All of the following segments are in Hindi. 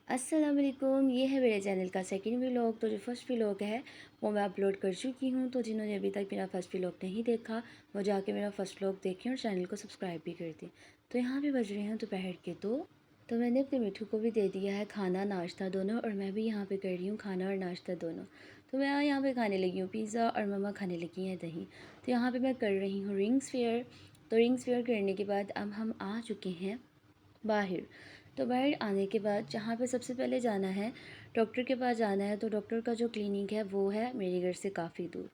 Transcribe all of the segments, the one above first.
अस्सलाम वालेकुम। ये है मेरे चैनल का सेकंड व्लॉग। तो जो फर्स्ट व्लॉग है वो मैं अपलोड कर चुकी हूँ। तो जिन्होंने अभी तक मेरा फर्स्ट व्लॉग नहीं देखा वो जाके मेरा फर्स्ट व्लॉग देखें और चैनल को सब्सक्राइब भी कर दें। तो यहाँ पे बज रहे हैं दोपहर के तो मैंने अपने मिठू को भी दे दिया है खाना नाश्ता दोनों, और मैं भी यहाँ पे कर रही हूँ खाना और नाश्ता दोनों। तो मैं यहाँ पे खाने लगी हूँ पिज़्ज़ा और मम्मा खाने लगी हैं दही। तो यहाँ पे मैं कर रही हूँ रिंग्स फेयर। तो रिंग्स फेयर करने के बाद अब हम आ चुके हैं बाहर। तो बाहर आने के बाद जहाँ पे सबसे पहले जाना है, डॉक्टर के पास जाना है। तो डॉक्टर का जो क्लिनिक है वो है मेरे घर से काफ़ी दूर।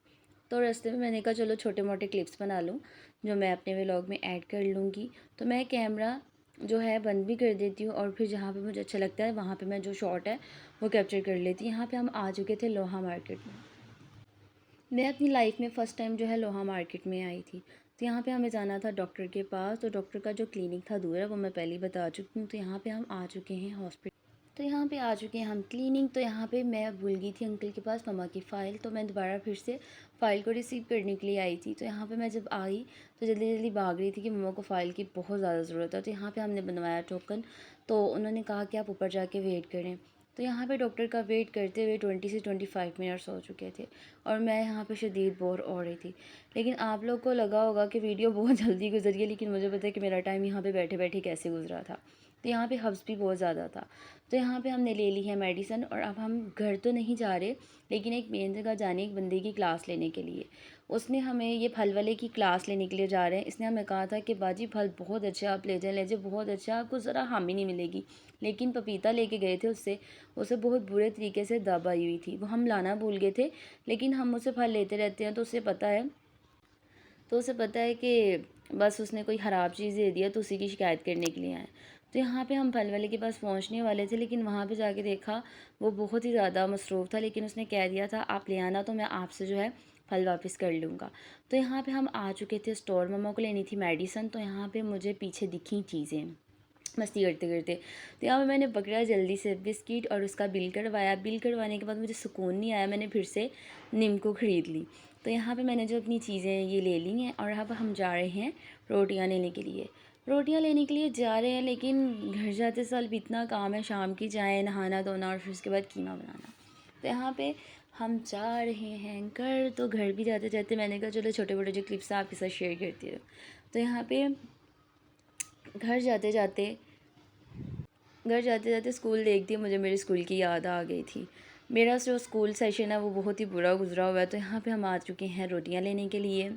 तो रास्ते में मैंने कहा चलो छोटे मोटे क्लिप्स बना लूँ जो मैं अपने व्लॉग में ऐड कर लूँगी। तो मैं कैमरा जो है बंद भी कर देती हूँ और फिर जहाँ पे मुझे अच्छा लगता है वहाँ पे मैं जो शॉट है वो कैप्चर कर लेती हूँ। यहाँ पे हम आ चुके थे लोहा मार्केट में। मैं अपनी लाइफ में फ़र्स्ट टाइम जो है लोहा मार्केट में आई थी। तो यहाँ पे हमें जाना था डॉक्टर के पास। तो डॉक्टर का जो क्लिनिक था दूर है, वो मैं पहले ही बता चुकी हूँ। तो यहाँ पे हम आ चुके हैं हॉस्पिटल। तो यहाँ पे आ चुके हैं हम क्लिनिक। तो यहाँ पे मैं भूल गई थी अंकल के पास मम्मा की फ़ाइल। तो मैं दोबारा फिर से फ़ाइल को रिसीव करने के लिए आई थी। तो यहाँ पे मैं जब आई तो जल्दी जल्दी भाग रही थी कि मम्मा को फ़ाइल की बहुत ज़्यादा ज़रूरत है। तो यहाँ पे हमने बनवाया टोकन। तो उन्होंने कहा कि आप ऊपर जाके वेट करें। तो यहाँ पे डॉक्टर का वेट करते हुए 20 से 25 मिनट्स हो चुके थे और मैं यहाँ पे शदीद बोर हो रही थी। लेकिन आप लोग को लगा होगा कि वीडियो बहुत जल्दी गुजर गई, लेकिन मुझे पता है कि मेरा टाइम यहाँ पे बैठे बैठे कैसे गुजरा था। तो यहाँ पे हब्स भी बहुत ज़्यादा था। तो यहाँ पे हमने ले ली है मेडिसन और अब हम घर तो नहीं जा रहे, लेकिन एक मेन जगह जाने एक बंदे की क्लास लेने के लिए। उसने हमें ये फल वाले की क्लास लेने के लिए जा रहे हैं। इसने हमें कहा था कि बाजी फल बहुत अच्छे आप ले जाए बहुत अच्छा, आपको ज़रा हामी नहीं मिलेगी। लेकिन पपीता लेके गए थे उससे, उसे बहुत बुरे तरीके से दब आई हुई थी। वो हम लाना भूल गए थे, लेकिन हम उससे फल लेते रहते हैं तो उसे पता है कि बस उसने कोई ख़राब चीज़ दे दिया तो उसी की शिकायत करने के लिए आए। तो यहाँ पे हम फल वाले के पास पहुँचने वाले थे, लेकिन वहाँ पे जाके देखा वो बहुत ही ज़्यादा मसरूफ़ था। लेकिन उसने कह दिया था आप ले आना तो मैं आपसे जो है फल वापस कर लूँगा। तो यहाँ पे हम आ चुके थे स्टोर। मम्मा को लेनी थी मेडिसन। तो यहाँ पे मुझे पीछे दिखी चीज़ें मस्ती करते करते। तो यहाँ पे मैंने पकड़ा जल्दी से बिस्किट और उसका बिल करवाया। बिल करवाने के बाद मुझे सुकून नहीं आया, मैंने फिर से निम्को ख़रीद ली। तो यहाँ पे मैंने जो अपनी चीज़ें ये ले ली हैं और अब हम जा रहे हैं रोटियाँ लेने के लिए। रोटियाँ लेने के लिए जा रहे हैं, लेकिन घर जाते साल भी इतना काम है, शाम की चाय, नहाना धोना और फिर उसके बाद कीमा बनाना। तो यहाँ पे हम जा रहे हैं घर। तो घर भी जाते जाते मैंने कहा चलो छोटे मोटे जो क्लिप्स हैं आपके साथ शेयर करती हूँ। तो यहाँ पे घर जाते जाते स्कूल देख दिया, मुझे मेरे स्कूल की याद आ गई थी। मेरा जो स्कूल सेशन है वो बहुत ही बुरा गुजरा हुआ है। तो यहाँ पे हम आ चुके हैं रोटियाँ लेने के लिए।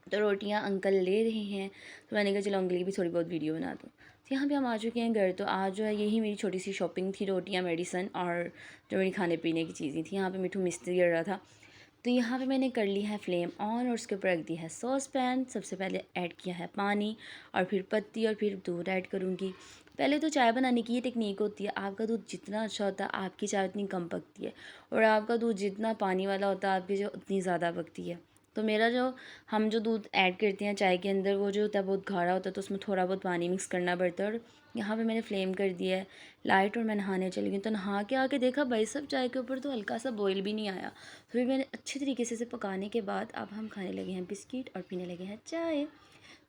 तो रोटियाँ अंकल ले रहे हैं। तो मैंने कहा चलो अंकल की भी थोड़ी बहुत वीडियो बना दूँ। तो यहाँ पे हम आ चुके हैं घर। तो आज जो है यही मेरी छोटी सी शॉपिंग थी, रोटियाँ, मेडिसन और जो मेरी खाने पीने की चीज़ें थी। यहाँ पे मिठू मिस्त्री कर रहा था। तो यहाँ पे मैंने कर ली है फ्लेम ऑन और उसके ऊपर रख दी है सॉस पैन। सबसे पहले ऐड किया है पानी और फिर पत्ती और फिर दूध ऐड करूँगी। पहले तो चाय बनाने की ये टेक्निक होती है, आपका दूध जितना अच्छा होता है आपकी चाय उतनी कम पकती है, और आपका दूध जितना पानी वाला होता है आपकी चाय उतनी ज़्यादा पकती है। तो मेरा जो हम जो दूध ऐड करते हैं चाय के अंदर वो जो होता है बहुत गाढ़ा होता है, तो उसमें थोड़ा बहुत पानी मिक्स करना पड़ता है। और यहाँ पे मैंने फ्लेम कर दिया है लाइट और मैं नहाने चली गई। तो नहा के आके देखा भाई सब चाय के ऊपर तो हल्का सा बॉयल भी नहीं आया। फिर मैंने अच्छे तरीके से इसे पकाने के बाद अब हम खाने लगे हैं बिस्किट और पीने लगे हैं चाय।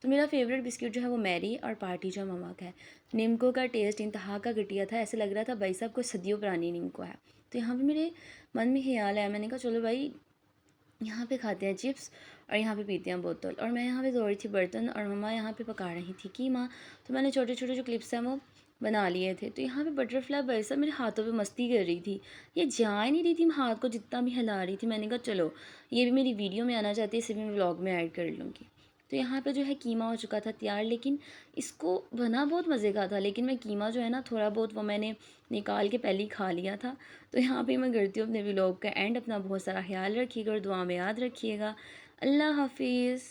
तो मेरा फेवरेट बिस्किट जो है वो मैरी और पार्टी जो ममा का है। निम्को का टेस्ट इंतहा का घटिया था, ऐसे लग रहा था भाई साहब को सदियों पुरानी निम्को है। तो यहाँ पे मेरे मन में ख्याल आया, मैंने कहा चलो भाई यहाँ पे खाते हैं चिप्स और यहाँ पे पीते हैं बोतल। और मैं यहाँ पे धो रही थी बर्तन और मम्मा यहाँ पे पका रही थी कीमा। तो मैंने छोटे छोटे जो क्लिप्स हैं वो बना लिए थे। तो यहाँ पे बटरफ्लाई भाई साहब मेरे हाथों पे मस्ती कर रही थी, ये जा ही नहीं रही थी, मैं हाथ को जितना भी हिला रही थी। मैंने कहा चलो ये भी मेरी वीडियो में आना चाहती है, इसे भी मैं व्लॉग में ऐड कर लूँगी। तो यहाँ पे जो है कीमा हो चुका था तैयार, लेकिन इसको बना बहुत मज़े का था, लेकिन मैं कीमा जो है ना थोड़ा बहुत वो मैंने निकाल के पहले ही खा लिया था। तो यहाँ पे मैं करती हूँ अपने व्लॉग का एंड। अपना बहुत सारा ख्याल रखिएगा और दुआ में याद रखिएगा। अल्लाह हाफिज़।